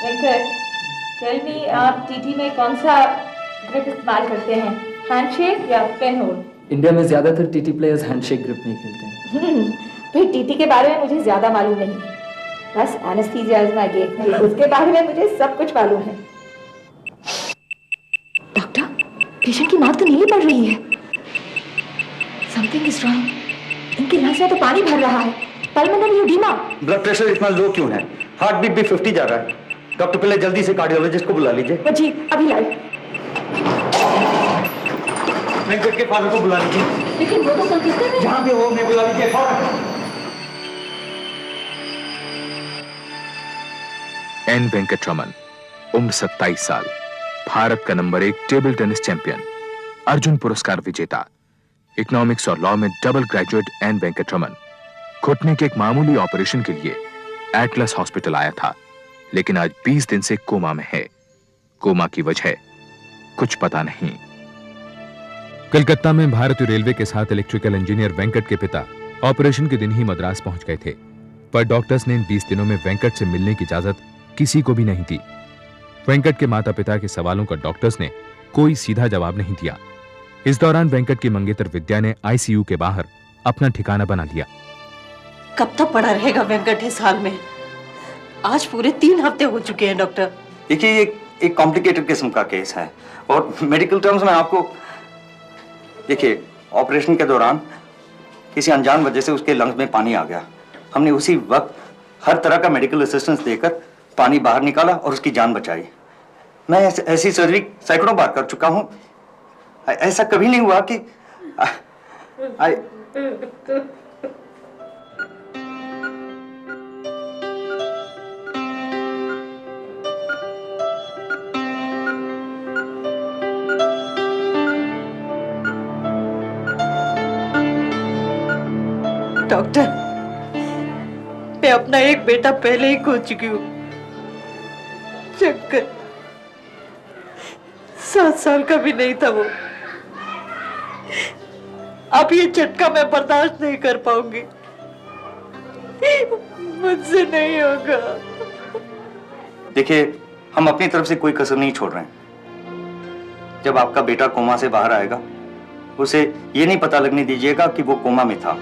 Venkat, tell me, आप TT में कौन सा ग्रिप इस्तेमाल करते हैं, हैंडशेक या पेन होल्ड? इंडिया में ज्यादातर टीटी प्लेयर्स हैंडशेक ग्रिप में खेलते हैं। फिर टीटी के बारे में मुझे ज्यादा मालूम नहीं, बस एनेस्थीसिया इज माय गेटवे, उसके बारे में मुझे सब कुछ मालूम है। डॉक्टर, पेशेंट की मौत तो नहीं पड़ रही है। Something is wrong. इनके लंग्स में तो पानी भर रहा है, पल्मोनरी एडिमा। ब्लड प्रेशर इतना लो क्यों है? हार्ट बीट भी 50 जा रहा है। डॉक्टर, पहले जल्दी से कार्डियोलॉजिस्ट को बुला लीजिए। जी, अभी लाइए। वेंकट के फादर को बुला लीजिए। लेकिन वो तो कलकत्ते में। जहां भी हो, मैं बुला लीजिए फौरन। एन वेंकटरमन, उम्र 27 साल, भारत का number 1 table tennis champion, Arjun पुरस्कार विजेता, इकोनॉमिक्स और लॉ में डबल ग्रेजुएट एन वेंकटरमन घुटने के एक मामूली ऑपरेशन के लिए एटलस हॉस्पिटल आया था, लेकिन आज 20 दिन से कोमा में है। कोमा की वजह कुछ पता नहीं। कलकत्ता में भारतीय रेलवे के साथ इलेक्ट्रिकल इंजीनियर वेंकट के पिता ऑपरेशन के दिन ही मद्रास पहुंच गए थे, पर डॉक्टर्स ने इन 20 दिनों में वेंकट से मिलने की इजाजत किसी को भी नहीं दी। वेंकट के माता पिता के सवालों का डॉक्टर्स ने कोई सीधा जवाब नहीं दिया। इस दौरान वेंकट की मंगेतर विद्या ने आईसीयू के बाहर अपना ठिकाना बना लिया। कब तक पड़ा रहेगा वेंकट इस हाल में? आज पूरे 3 हफ्ते हो चुके हैं डॉक्टर। देखिए, ये एक कॉम्प्लिकेटेड किस्म का केस है और मेडिकल टर्म्स में आपको देखिए, ऑपरेशन के दौरान किसी अनजान वजह से उसके लंग्स में पानी आ गया। हमने उसी वक्त हर तरह का मेडिकल असिस्टेंस देकर पानी बाहर निकाला और उसकी जान बचाई। मैं ऐसी सर्जरी सैकड़ों बार कर चुका हूं। ऐसा कभी नहीं हुआ कि डॉक्टर, मैं अपना एक बेटा पहले ही खो चुकी हूँ। शंकर 7 साल का भी नहीं था वो। अब ये झटका मैं बर्दाश्त नहीं कर पाऊंगी, मुझसे नहीं होगा। देखिए, हम अपनी तरफ से कोई कसर नहीं छोड़ रहे हैं। जब आपका बेटा कोमा से बाहर आएगा, उसे ये नहीं पता लगने दीजिएगा कि वो कोमा में था।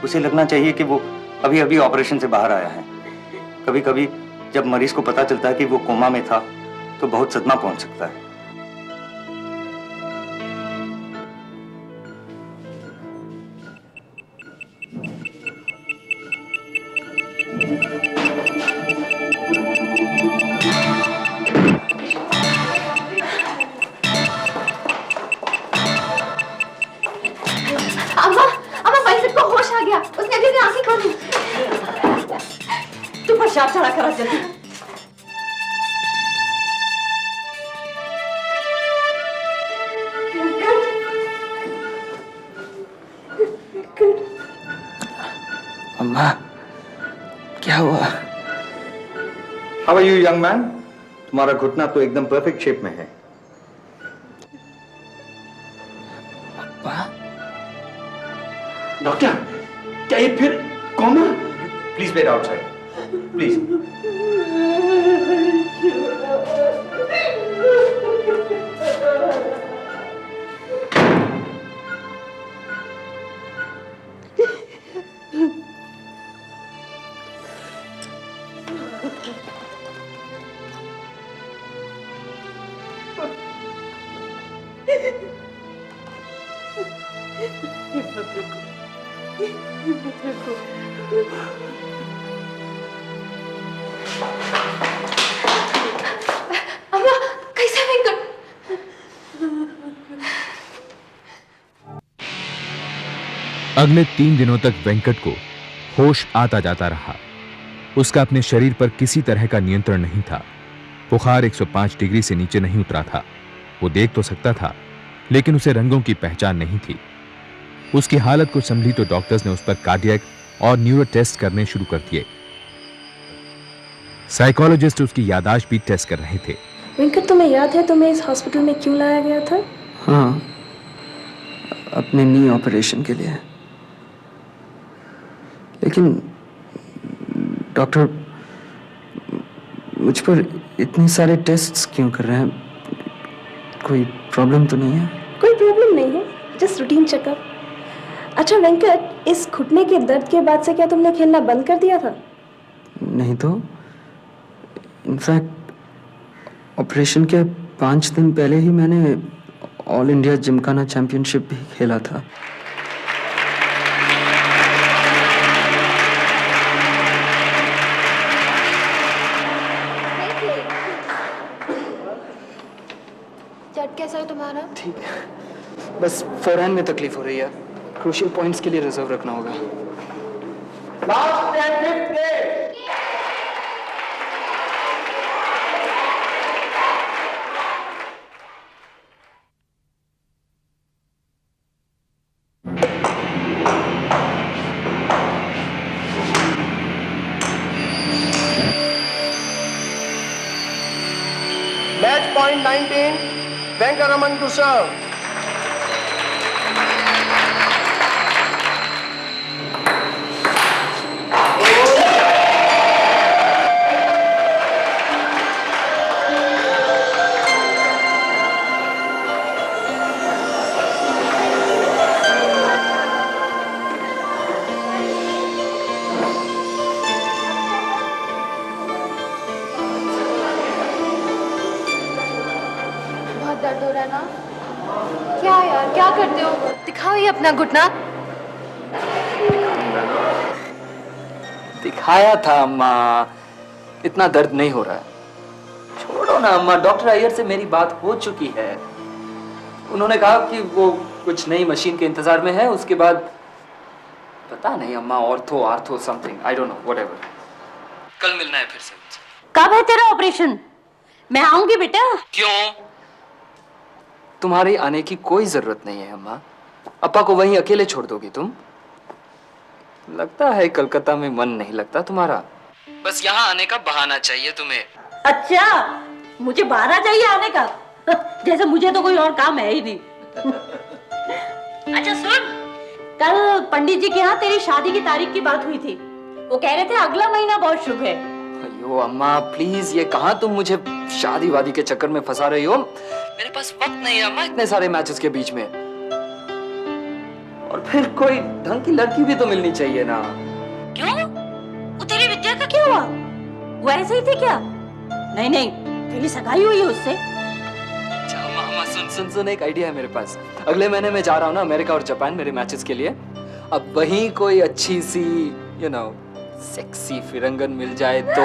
उसे लगना चाहिए कि वो अभी अभी ऑपरेशन से बाहर आया है। कभी कभी जब मरीज को पता चलता है कि वो कोमा में था, तो बहुत सदमा पहुंच सकता है। प्रसाद चढ़ा करा जल्दी। अम्मा, क्या हुआ? How are you young man? तुम्हारा घुटना तो एकदम परफेक्ट शेप में है। डॉक्टर, क्या ये फिर coma? Please wait outside, please. कैसे वेंकट? अगले 3 दिनों तक वेंकट को होश आता जाता रहा। उसका अपने शरीर पर किसी तरह का नियंत्रण नहीं था। बुखार 105 डिग्री से नीचे नहीं उतरा था। वो देख तो सकता था, लेकिन उसे रंगों की पहचान नहीं थी। उसकी हालत को संभली तो डॉक्टर्स ने उस पर कार्डियक और न्यूरो टेस्ट करने शुरू कर दिए। साइकोलॉजिस्ट उसकी याददाश्त भी टेस्ट कर रहे थे। वेंकट, तुम्हें याद है तुम्हें इस हॉस्पिटल में क्यों लाया गया था? हाँ, अपने नी ऑपरेशन के लिए। लेकिन डॉक्टर, मुझ पर इतने सारे टेस्ट्स क्यों कर रहे हैं? कोई प्रॉब्लम तो नहीं है? कोई प्रॉब्लम नहीं है, जस्ट रूटीन चेकअप। अच्छा वेंकट, इस घुटने के दर्द के बाद से क्या तुमने खेलना बंद कर दिया था? नहीं तो, इनफैक्ट ऑपरेशन के 5 दिन पहले ही मैंने ऑल इंडिया जिमखाना चैंपियनशिप भी खेला था। चट कैसा है तुम्हारा? ठीक है, बस फोरहैंड में तकलीफ हो रही है। क्रूशियल पॉइंट्स के लिए रिजर्व रखना होगा। Match point 19, Venkaraman to serve. बहुत दर्द हो रहा है ना? क्या यार, क्या करते हो? दिखाओ ये अपना घुटना। दिखाया था अम्मा, इतना दर्द नहीं हो रहा है। छोड़ो ना अम्मा, डॉक्टर अय्यर से मेरी बात हो चुकी है। उन्होंने कहा कि वो कुछ नई मशीन के इंतजार में है, उसके बाद पता नहीं अम्मा, ortho something, I don't know, whatever. कल मिलना है फिर से। कब है तेरा ऑपरेशन? मैं आऊंगी बेटा। क्यों? तुम्हारे आने की कोई जरूरत नहीं है अम्मा। अप्पा को वहीं अकेले छोड़ दोगी तुम? लगता है कलकत्ता में मन नहीं लगता तुम्हारा। बस यहाँ आने का बहाना चाहिए तुम्हें। अच्छा, मुझे बहाना चाहिए आने का? जैसे मुझे तो कोई और काम है ही नहीं। अच्छा सुन, कल पंडित जी के यहाँ तेरी शादी की तारीख की बात हुई थी। वो कह रहे थे अगला महीना बहुत शुभ है। अयो अम्मा प्लीज, ये कहाँ तुम मुझे शादी वादी के चक्कर में फंसा रही हो? मेरे पास वक्त नहीं है अम्मा इतने सारे मैचेस के बीच में। और फिर कोई ढंग की लड़की भी तो मिलनी चाहिए ना। क्यों? वो तेरी विद्या का क्या हुआ? वो ऐसे ही थे क्या? नहीं नहीं, तेरी सगाई हुई है उससे। अच्छा अम्मा, अम्मा सुन, एक आइडिया है मेरे पास। अगले महीने मैं जा रहा हूँ ना अमेरिका और जापान मेरे मैचेस के लिए। अब वहीं कोई अच्छी सी सेक्सी फिरंगन मिल जाए तो।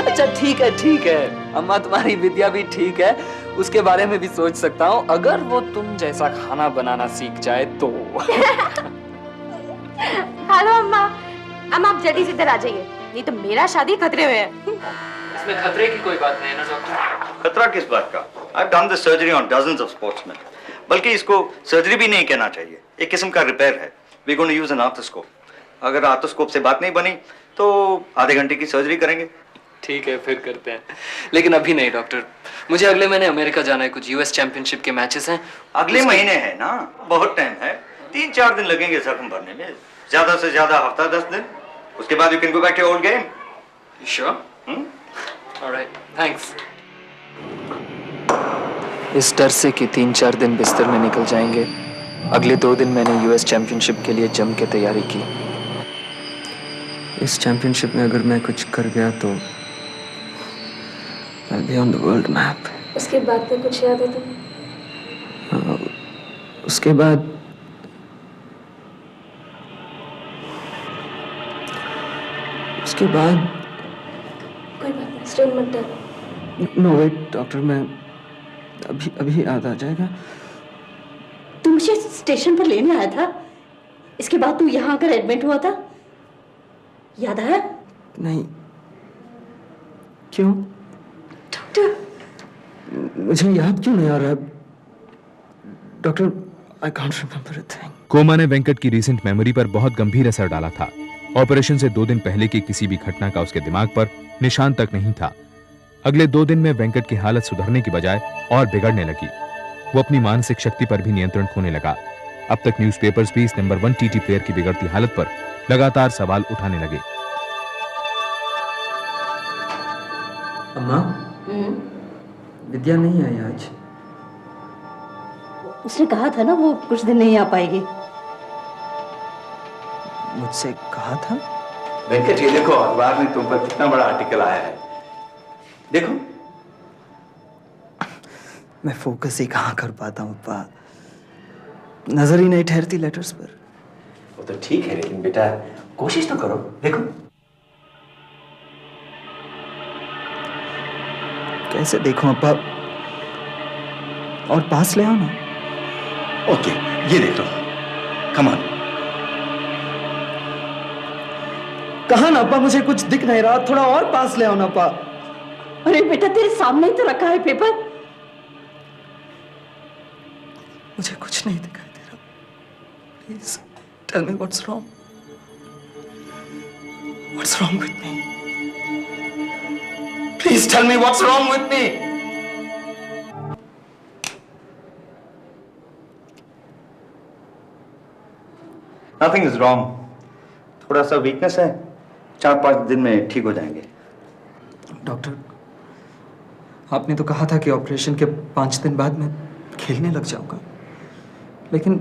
अच्छा ठीक है अम्मा, तुम्हारी विद्या भी ठीक है, उसके बारे में भी सोच सकता हूँ, अगर वो तुम जैसा खाना बनाना सीख जाए तो। हेलो अम्मा, अम्मा आप जल्दी से इधर आ जाइए, नहीं तो मेरा शादी खतरे में है। इसमें खतरे की कोई बात नहीं है ना डॉक्टर? खतरा किस बात का? I've done this surgery on dozens of sportsmen. बल्कि इसको सर्जरी भी नहीं कहना चाहिए, एक किस्म का रिपेयर है। We're going to use an arthroscope. अगर आर्थोस्कोप से बात नहीं बनी तो आधे घंटे की सर्जरी करेंगे। ठीक है फिर करते हैं, लेकिन अभी नहीं डॉक्टर, मुझे अगले महीने अमेरिका जाना है, कुछ यूएस चैंपियनशिप के मैचेस हैं। अगले महीने है ना, बहुत टाइम है, 3-4 दिन लगेंगे जख्म भरने में, ज्यादा से ज्यादा हफ्ता 10 दिन, उसके बाद you can go back to old game. Sure? Alright, thanks. इस डर से कि 3-4 दिन बिस्तर में निकल जाएंगे, अगले 2 दिन मैंने यूएस चैंपियनशिप के लिए जम के तैयारी की। इस चैंपियनशिप में अगर मैं कुछ कर गया तो I'll be on the world map. उसके बाद में कुछ याद है तुम्हें? उसके बाद कोई बात नहीं, स्टिल मत डर। नो वेट डॉक्टर, मैं अभी याद आ जाएगा। तू मुझे स्टेशन पर लेने आया था, इसके बाद तू यहाँ आकर एडमिट हुआ था, याद आया? नहीं, क्यों? डॉक्टर, मुझे याद क्यों नहीं आ रहा doctor? I can't remember a thing. Coma ने वेंकट की रीसेंट मेमोरी पर बहुत गंभीर असर डाला था। ऑपरेशन से 2 दिन पहले की किसी भी घटना का उसके दिमाग पर निशान तक नहीं था। अगले 2 दिन में वेंकट की हालत सुधरने की बजाय और बिगड़ने लगी। वो अपनी मानसिक शक्ति पर भी नियंत्रण खोने लगा। अब तक न्यूज़पेपर्स भी इस नंबर 1 टी प्लेयर की बिगड़ती हालत पर लगातार सवाल उठाने लगे। अम्मा, विद्या नहीं आई आज। उसने कहा था ना वो कुछ दिन नहीं आ पाएगी। मुझसे कहा था? वेंकट, ये देखो अखबार में तुम पर कितना बड़ा आर्टिकल आया है, देखो। मैं फोकस ही कहाँ कर पाता हूँ अप्पा, नजर ही नहीं ठहरती लेटर्स पर। वो तो ठीक है, लेकिन बेटा कोशिश तो करो, देखो। कैसे देखूं अप्पा, और पास ले आओ ना। ओके, ये देख लो, कम ऑन। कहा ना अप्पा, मुझे कुछ दिख नहीं रहा, थोड़ा और पास ले आओ ना अप्पा। अरे बेटा तेरे सामने ही तो रखा है पेपर। मुझे कुछ नहीं दिखाई दे रहा, please tell me what's wrong, what's wrong with me, please tell me what's wrong with me. Nothing is wrong, थोड़ा सा वीकनेस है, 4-5 दिन में ठीक हो जाएंगे। डॉक्टर, आपने तो कहा था कि ऑपरेशन के 5 दिन बाद मैं खेलने लग जाऊंगा, लेकिन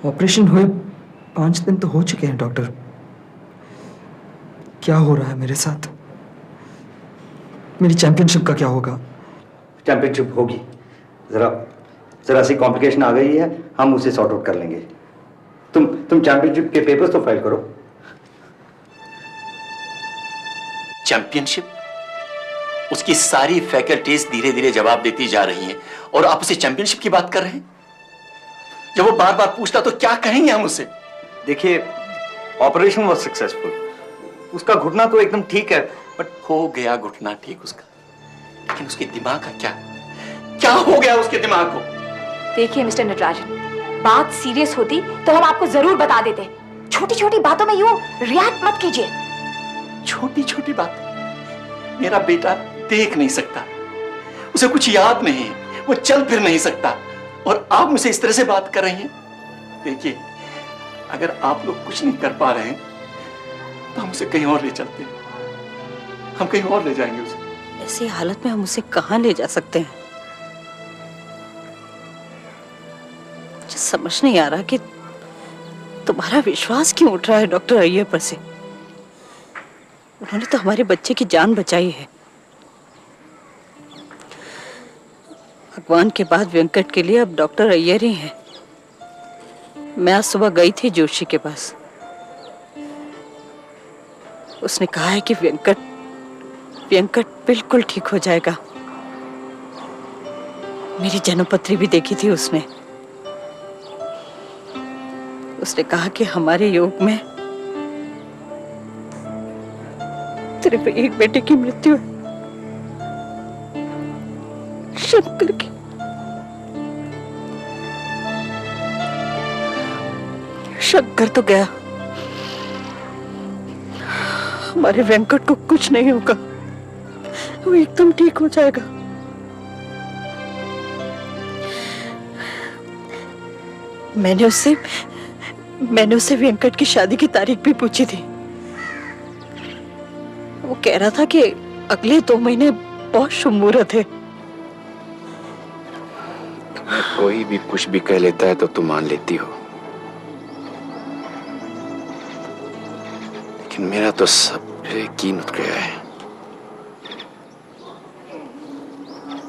ऑपरेशन हुए 5 दिन तो हो चुके हैं डॉक्टर। क्या हो रहा है मेरे साथ? मेरी चैंपियनशिप का क्या होगा? चैंपियनशिप होगी, जरा सी कॉम्प्लिकेशन आ गई है, हम उसे सॉर्ट आउट कर लेंगे। तुम चैंपियनशिप के पेपर्स तो फाइल करो। चैंपियनशिप? उसकी सारी फैकल्टीज धीरे धीरे जवाब देती जा रही हैं और आप उसे चैंपियनशिप की बात कर रहे हैं? जब वो बार बार पूछता तो क्या कहेंगे हम उसे? देखिए, ऑपरेशन वॉज सक्सेसफुल, उसका घुटना तो एकदम ठीक है, बट हो गया घुटना ठीक उसका, लेकिन उसके दिमाग का क्या हो गया उसके दिमाग को? देखिए मिस्टर नटराजन, बात सीरियस होती तो हम आपको जरूर बता देते। छोटी छोटी बातों में यूं रिएक्ट मत कीजिए। छोटी छोटी बात? मेरा बेटा देख नहीं सकता, उसे कुछ याद नहीं है, वो चल फिर नहीं सकता, और आप मुझसे इस तरह से बात कर रही हैं। देखिए, अगर आप लोग कुछ नहीं कर पा रहे हैं तो हम उसे कहीं और ले चलते हैं, हम कहीं और ले जाएंगे उसे। ऐसी हालत में हम उसे कहाँ ले जा सकते हैं? मुझे समझ नहीं आ रहा कि तुम्हारा विश्वास क्यों उठ रहा है डॉक्टर अय्यर पर से। उन्होंने तो हमारे बच्चे की जान बचाई है। भगवान के बाद वेंकट के लिए अब डॉक्टर अय्यर ही हैं। मैं आज सुबह गई थी जोशी के पास, उसने कहा है कि वेंकट बिल्कुल ठीक हो जाएगा। मेरी जन्मपत्री भी देखी थी उसने कहा कि हमारे योग में सिर्फ एक बेटे की मृत्यु है, शंकर की। शंकर तो गया, हमारे वेंकट को कुछ नहीं होगा, वो एकदम ठीक हो जाएगा। मैंने उससे वेंकट की शादी की तारीख भी पूछी थी। वो कह रहा था कि अगले 2 महीने बहुत शुभ मुहूर्त है। कोई भी कुछ भी कह लेता है तो तुम मान लेती हो, लेकिन मेरा तो सब यकीन उठ गया है।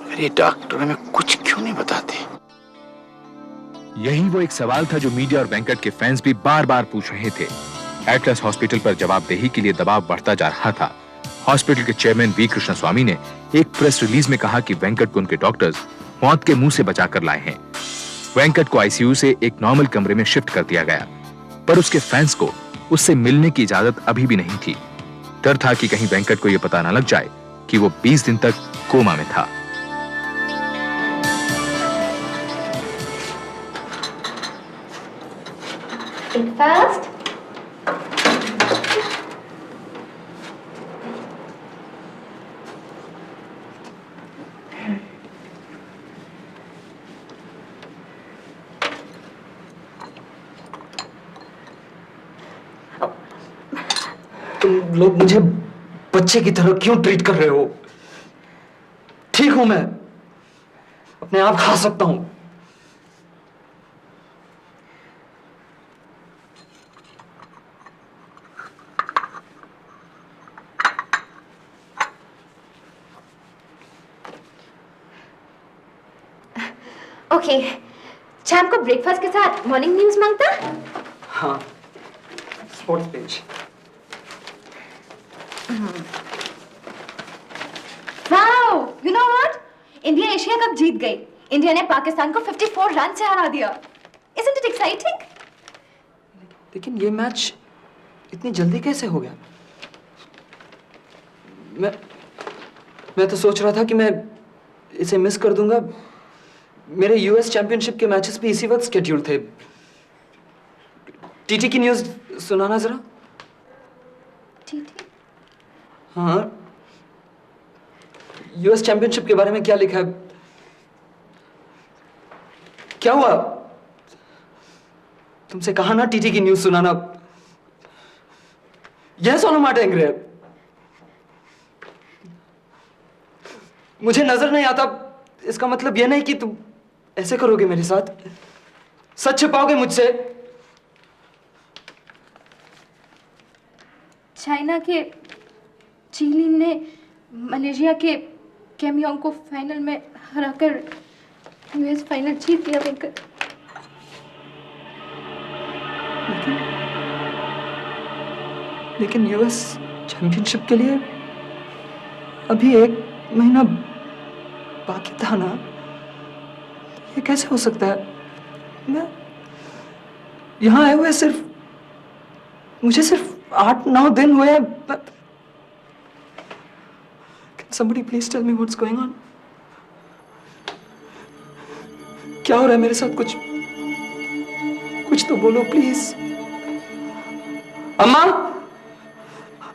अरे डॉक्टर हमें कुछ क्यों नहीं बताते? यही वो एक सवाल था जो मीडिया और वेंकट के फैंस भी बार बार पूछ रहे थे। एटलस हॉस्पिटल पर जवाबदेही के लिए दबाव बढ़ता जा रहा था। हॉस्पिटल के चेयरमैन वी कृष्णस्वामी ने एक प्रेस रिलीज में कहा कि वेंकट को उनके डॉक्टर्स मौत के मुंह से बचाकर लाए हैं। वेंकट को आईसीयू से एक नॉर्मल कमरे में शिफ्ट कर दिया गया, पर उसके फैंस को उससे मिलने की इजाजत अभी भी नहीं थी। डर था कि कहीं वेंकट को यह पता न लग जाए कि वो 20 दिन तक कोमा में था। Breakfast? तुम लोग मुझे बच्चे की तरह क्यों ट्रीट कर रहे हो? ठीक हूं मैं, अपने आप खा सकता हूं। ओके, शाम को ब्रेकफास्ट के साथ मॉर्निंग न्यूज मांगता? हाँ, sports page. Wow, you know what? India Asia Cup जीत गई। इंडिया ने पाकिस्तान को 54 रन से हरा दिया। Isn't it exciting? लेकिन ये मैच इतनी जल्दी कैसे हो गया? मैं तो सोच रहा था कि मैं इसे मिस कर दूंगा। मेरे यूएस चैंपियनशिप के मैचेस भी इसी वक्त स्केड्यूल थे। टीटी की न्यूज़ सुनाना जरा। टीटी? हाँ, यूएस चैंपियनशिप के बारे में क्या लिखा है? क्या हुआ? तुमसे कहा ना टीटी की न्यूज़ सुनाना। यस और नो माटेंगे। मुझे नजर नहीं आता, इसका मतलब यह नहीं कि तुम ऐसे करोगे मेरे साथ। सच छिपाओगे मुझसे? चाइना के चिली ने मलेशिया के केमयोंग को फाइनल में हराकर यूएस फाइनल जीत लिया वेंकट। लेकिन यूएस चैंपियनशिप के लिए अभी 1 महीना बाकी था ना। ये कैसे हो सकता है? मैं यहाँ आए हुए मुझे सिर्फ 8-9 दिन हुए हैं। Can somebody please tell me what's going on? क्या हो रहा है मेरे साथ? कुछ तो बोलो प्लीज। अम्मा,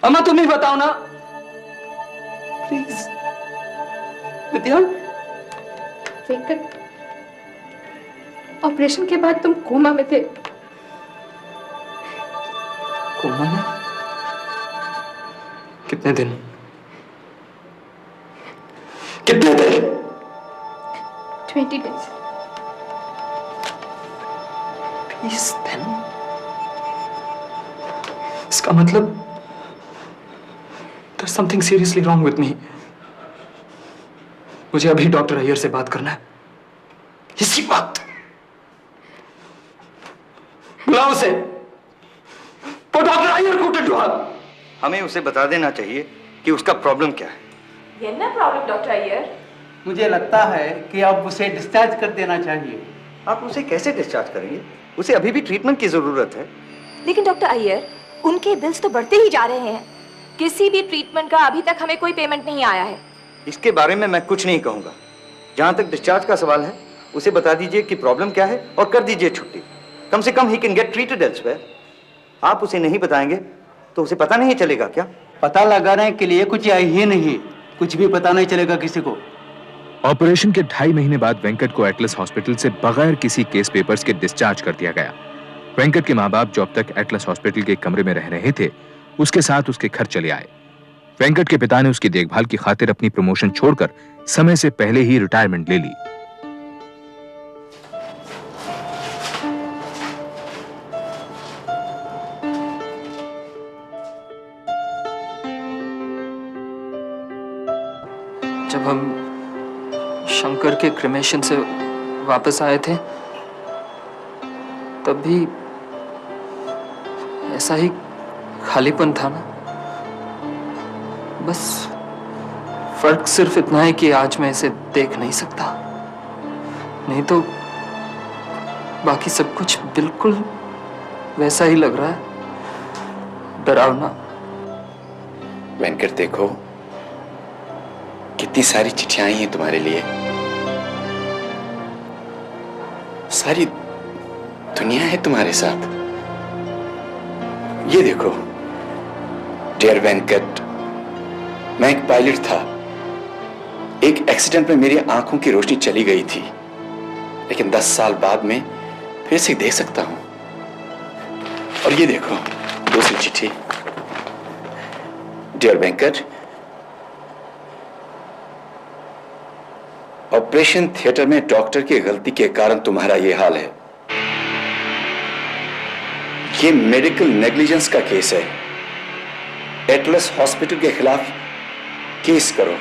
अम्मा तुम ही बताओ ना प्लीज। विद्या, वेंकट, ऑपरेशन के बाद तुम कोमा में थे। कोमा में? कितने दिन? कितने दिन? 20 days। 20 दिन? इसका मतलब there's something seriously wrong with me। मुझे अभी डॉक्टर अय्यर से बात करना है, इसी वक्त। बुलाओ उसे। वो डॉक्टर अय्यर को टटवा। हमें उसे बता देना चाहिए कि उसका प्रॉब्लम क्या है। ये ना प्रॉब्लम डॉक्टर अय्यर। मुझे लगता है कि अब उसे डिस्चार्ज कर देना चाहिए। आप उसे कैसे डिस्चार्ज करेंगे? उसे अभी भी ट्रीटमेंट की जरूरत है। लेकिन डॉक्टर अय्यर, उनके बिल्स तो बढ़ते ही जा रहे हैं। किसी भी ट्रीटमेंट का अभी तक हमें कोई पेमेंट नहीं आया है। इसके बारे में मैं कुछ नहीं कहूंगा। जहां तक डिस्चार्ज का सवाल है, उसे बता दीजिए कि प्रॉब्लम क्या है और कर दीजिए छुट्टी। कम से कम he can get treated elsewhere. आप उसे नहीं बताएंगे तो उसे पता नहीं चलेगा क्या? पता लगाने के लिए कुछ है ही नहीं, कुछ भी पता नहीं चलेगा किसी को। ऑपरेशन के 2.5 महीने बाद वेंकट को एटलस हॉस्पिटल से बगैर किसी केस पेपर्स के डिस्चार्ज कर दिया गया। वेंकट के माँ बाप जो अब तक एटलस हॉस्पिटल के कमरे में रह रहे थे, उसके साथ उसके घर चले आए। वेंकट के पिता ने उसकी देखभाल की खातिर अपनी प्रमोशन छोड़कर समय से पहले ही रिटायरमेंट ले ली। जब हम शंकर के क्रिमेशन से वापस आए थे, तब भी ऐसा ही खालीपन था ना। बस फर्क सिर्फ इतना है कि आज मैं इसे देख नहीं सकता, नहीं तो बाकी सब कुछ बिल्कुल वैसा ही लग रहा है, डरावना। वेंकट, देखो कितनी सारी चिट्ठियां आई हैं तुम्हारे लिए। सारी दुनिया है तुम्हारे साथ। ये देखो, डियर वेंकट, मैं एक पायलट था। एक एक्सीडेंट में मेरी आंखों की रोशनी चली गई थी, लेकिन 10 साल बाद में फिर से देख सकता हूं। और ये देखो दूसरी चिट्ठी। डियर वेंकट, ऑपरेशन थिएटर में डॉक्टर की गलती के कारण तुम्हारा यह हाल है। ये मेडिकल नेग्लिजेंस का केस है। एटलस हॉस्पिटल के खिलाफ केस करो।